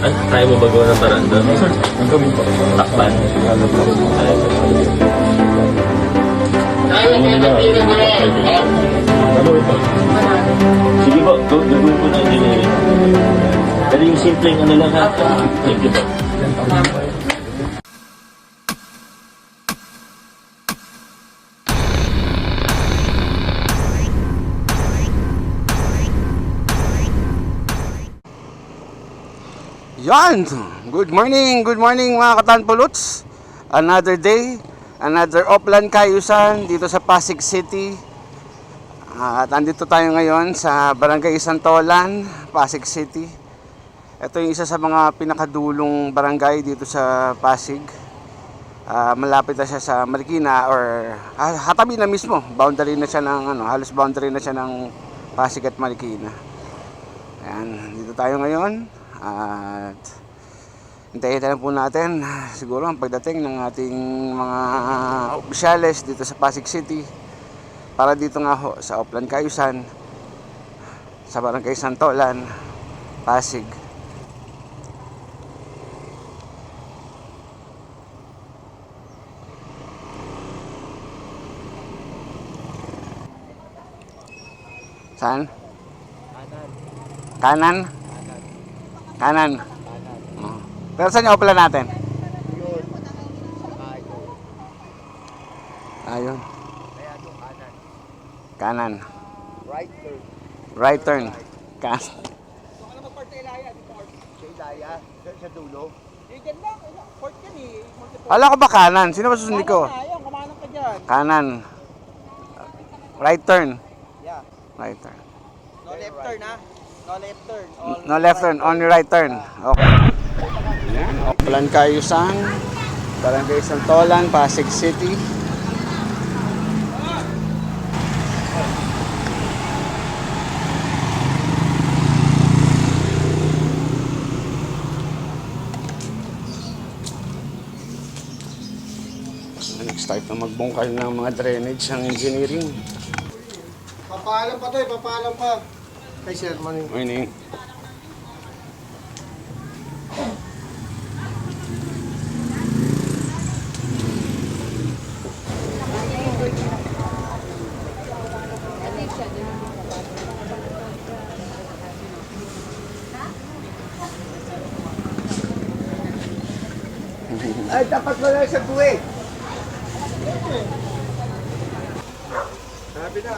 Ay, kaya mo ba gawa ng paraan doon? Sir, ang gawin po. Takpan. Ano nila? Ano ito? Sige po, gagawin ko na engineering. Pero yung simpleng ano lang ha. Thank you po. Yan! Good morning mga katanpuluts. Another day, another offline kayusan dito sa Pasig City. At andito tayo ngayon sa Barangay Santolan, Pasig City. Ito yung isa sa mga pinakadulong barangay dito sa Pasig. Malapit na siya sa Marikina or hatabi na mismo. Boundary na siya ng halos boundary na siya ng Pasig at Marikina. Ayan, dito tayo ngayon. At hintayin na po natin siguro ang pagdating ng ating mga opisyales dito sa Pasig City para dito nga ho sa Oplan Kayusan sa Barangay Santolan, Pasig. Saan? Kanan? Kanan. Oh. Pero saan yung opla natin? Ayun. Kanan. Right turn. Kanan. Sa dulo. Diyan lang, port yan eh. Ala ko ba kanan? Sino ba susundi ko? Ayaw, kumanang ka dyan. Kanan. Right turn. Yeah. Right turn. No left turn ha. No left turn. No left turn, only right turn. Okay. Ayan, Oplan Kayusan, Barangay Santolan, Pasig City. Nag-start na magbungkal ng mga drainage ng engineering. Papaalam pa tayo, papaalam pa. Kay Sir Maning. Morning. Ay, dapat mo lang sa buwi. Sabi na,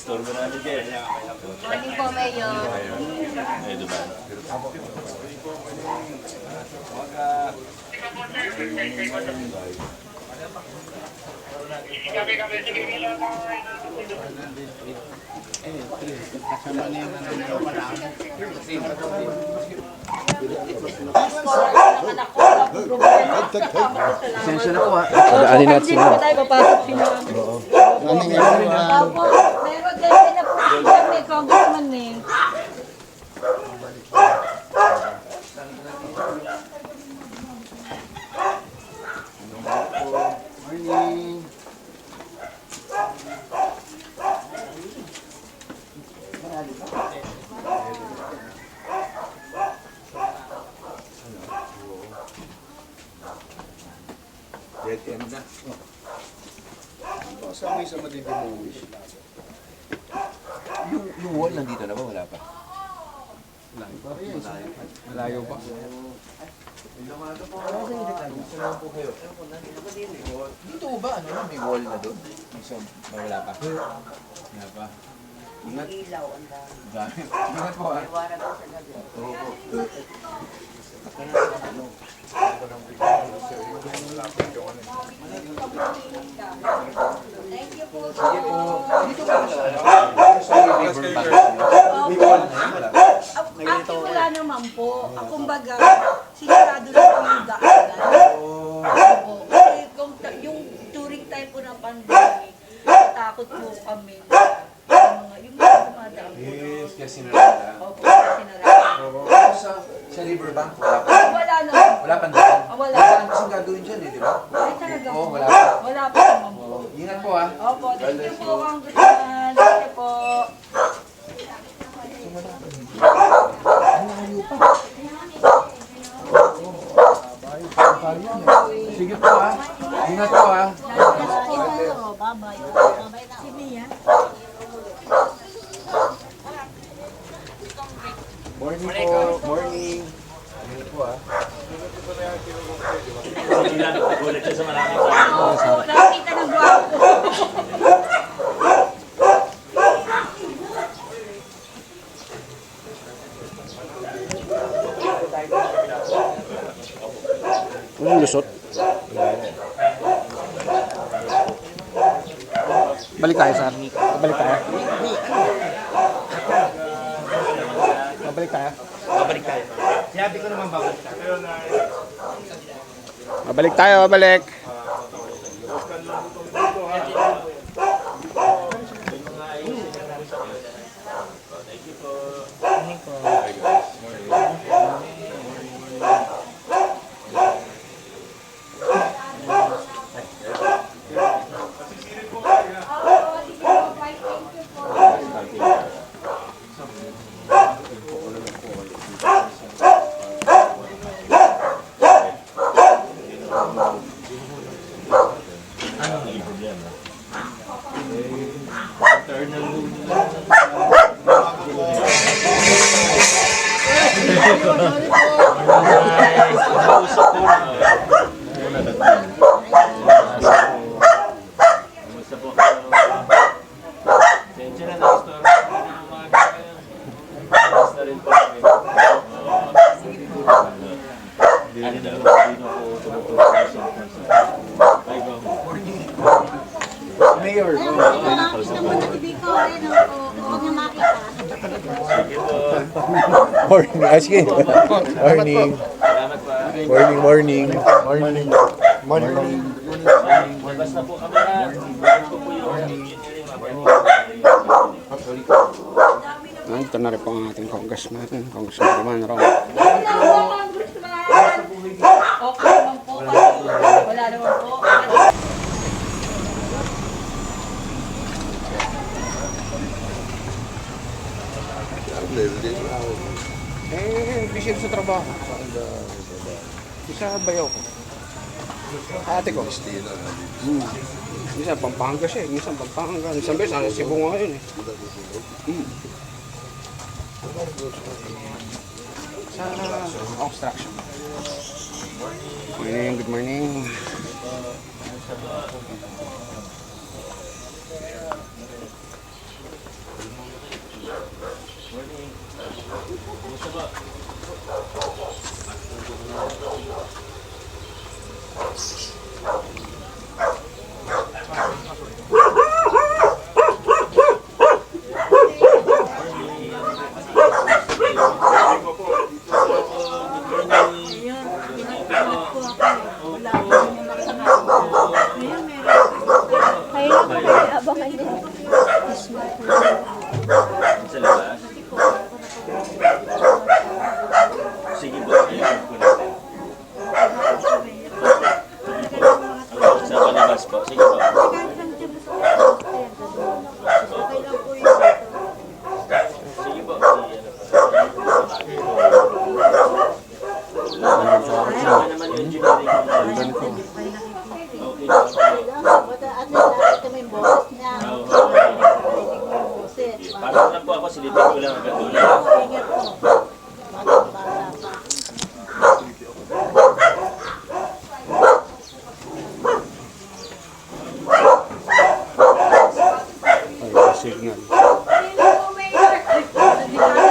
Store mo namin dyan. Morning po, Mayor. Ay, diba? Pasensya na po ha. Daanin natin sila. Tayo papasok sila. Opo, meron din sila po. May congressman eh. morning. Dead end na. Kasama sa madidimuwi. Yung wall nandito na ba? Wala pa? Malayo pa. Dito ba? Ano na? May wall na doon? So, wala pa? Wala pa. Ingat. Ingat po ha. Oo po. Thank you po. Sige po. Dito ba sa river bank nyo? May wall na yan, wala ba? Actually, wala naman po. Kumbaga, sinarado lang po yung daanan. Opo. Kasi kung yung during time po ng pandemic, natakot po kami. Yung mga dumadaan po. Yes, kasi sinarada. Opo, sinarado. Sa river bank, wala pa. Wala naman. Wala pang daan. Wala. Wala kasing gagawin dyan eh, di ba? Ay, talaga po. Oo, wala pa. Wala pa naman po. Ingat po ah. Opo, thank you po, Congressman. Thank you po. Sige po ah. Ingat po ah. Si Mia. Morning po. Morning. Ingat po ah. Nagulat siya sa maraming Oo, nakita ng gwapo. Anong lusot? Balik tayo, sir. Balik tayo. Babalik tayo. Babalik tayo. Babalik tayo, babalik. Kamusta po kayo? Tensya na na-store. Alas na rin po kami. Dito po tumutulong sa Hi, bro. Mayor. Sige po. Morning. Sige. Morning. Salamat pa. Morning. Morning. Morning. Labas na po kami na. Bakit po po yung Ito na rin po ang ating congressman. Congressman Roman Ron. Hello, Congressman. Okay naman po. Wala naman po. Busy sa trabaho. Isa bayaw ko. Ate ko. Minsan Pampanga siya, minsan Pampanga. Minsan beses, ang Cebu nga ngayon eh. Sa construction. Morning, good morning. sa labas? Sige po. Ayun po natin. Sa palabas po. Sige po. Sige po. Ano naman yung engineering? Parang lang po ako, silipin ko lang ang katulad. Ay, signal.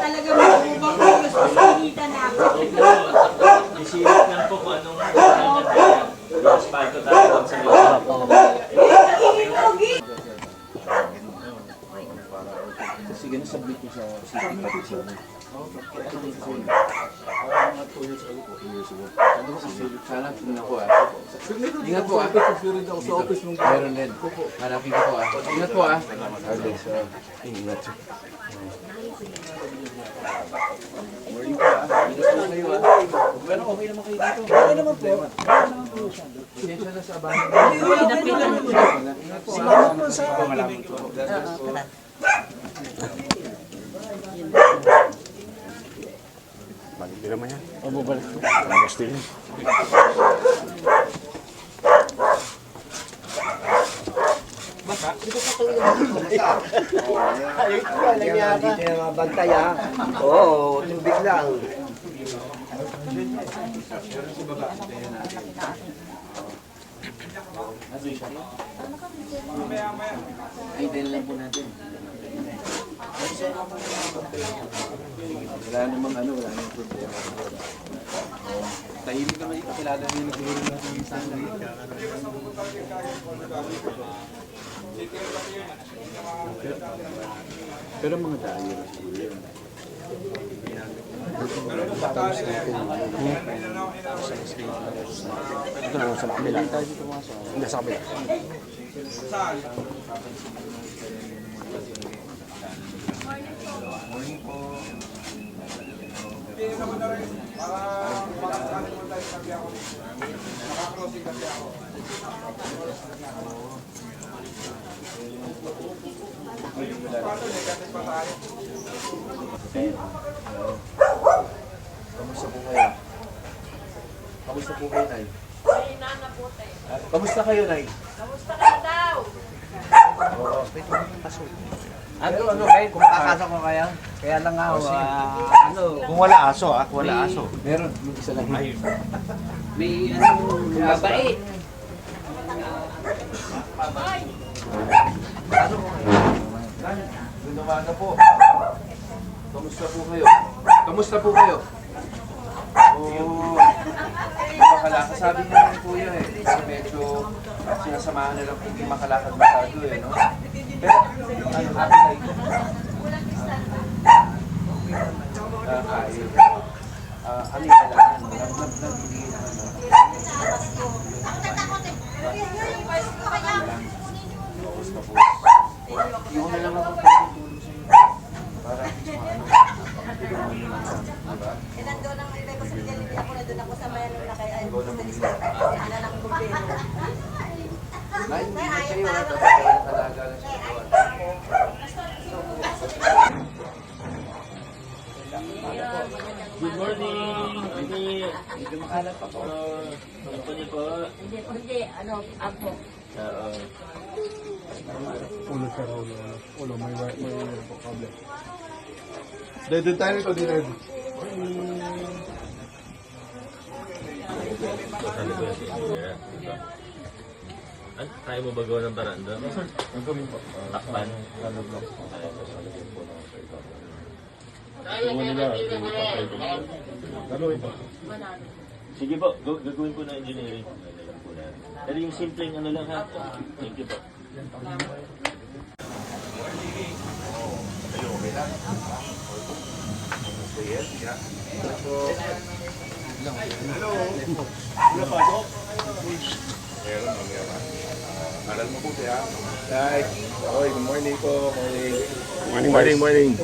Talaga magubang ko gusto sinita na ako. Isilip lang po kung anong asfalto tayo sa loob. na-admit ko sa city petition. Sana tingnan ko Ingat po Meron din. Hanapin ko po Ingat po Ingat. Morning po Ingat po kayo Pero okay naman kayo dito. Okay naman po. Pasensya na sa abahan. Ingat po Salamat po sa Balik din naman yan. O, bubalik mo. Balik din. dito yung mga bantay ha. Oo, tubig lang. Ay, din lang po natin. Wala namang wala namang problema. Tahimik naman dito, kilala niyo nagturo natin yung sana. Pero mga tayo, Ito na sa kabila. Hindi, sa kabila. Kamusta po kayo? Kamusta po kayo, Nay? Kamusta kayo, Nay? Kamusta ka daw? Kung kakasok ko kaya, kaya lang nga, kung wala aso wala aso. Meron, yung isa lang. Ayun. May mabait. Good umaga po. Kamusta po kayo? Kamusta po kayo? Oo. Makalakad. Sabi niya ng kuya kasi medyo sinasamahan na lang kung hindi makalakad masyado no? Pero, happy na ito. Kaya. Ano yung kailangan? Nagbigay Kamusta po? Yung na lang ako tulong sa inyo. Para Nandun ang iba ko sa Jollibee. Ako na doon ako sa Mayanong na kaya sa Ana ng gobyerno. Nay, ingat kayo. Talaga lang siya. Good morning! Hindi makalat pa po. Ako niyo po. Hindi, ako. Oo. Ulo, may kable. Doon tayo nito, di ready. Kaya mo ba gawa ng baranda? Ang gawin po. Takpan. Sige po, gagawin po na engineering. Pero yung simpleng lang ha. Thank you po. Aral mo po siya. Hi. Oy, good morning po. Morning.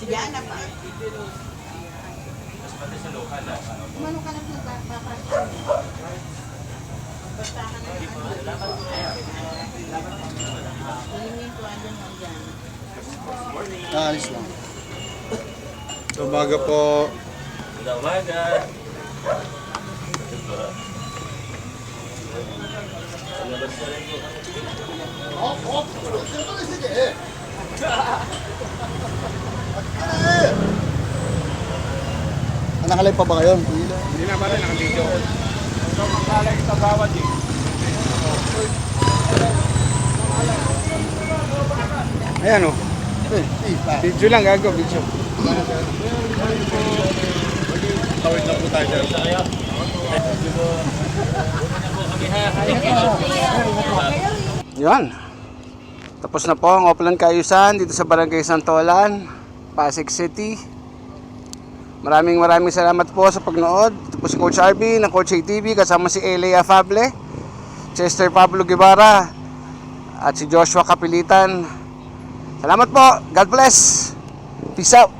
Yana pa. Kumano ka na po ba? Alis lang. Umaga po. Good umaga. Labas na rin po. Nakalay pa ba kayo? Hindi na ba rin nakadito? Ito magkalay sa bawat Ayan o. Video lang, gago, video. Tawid na po tayo sir. Yan. Tapos na po ang Oplan Kaayusan dito sa Barangay Santolan, Pasig City. Maraming salamat po sa pagnood. Ito po si Coach RB ng Coach ATV kasama si Elia Fable, Chester Pablo Guevara at si Joshua Kapilitan. Salamat po. God bless. Peace out.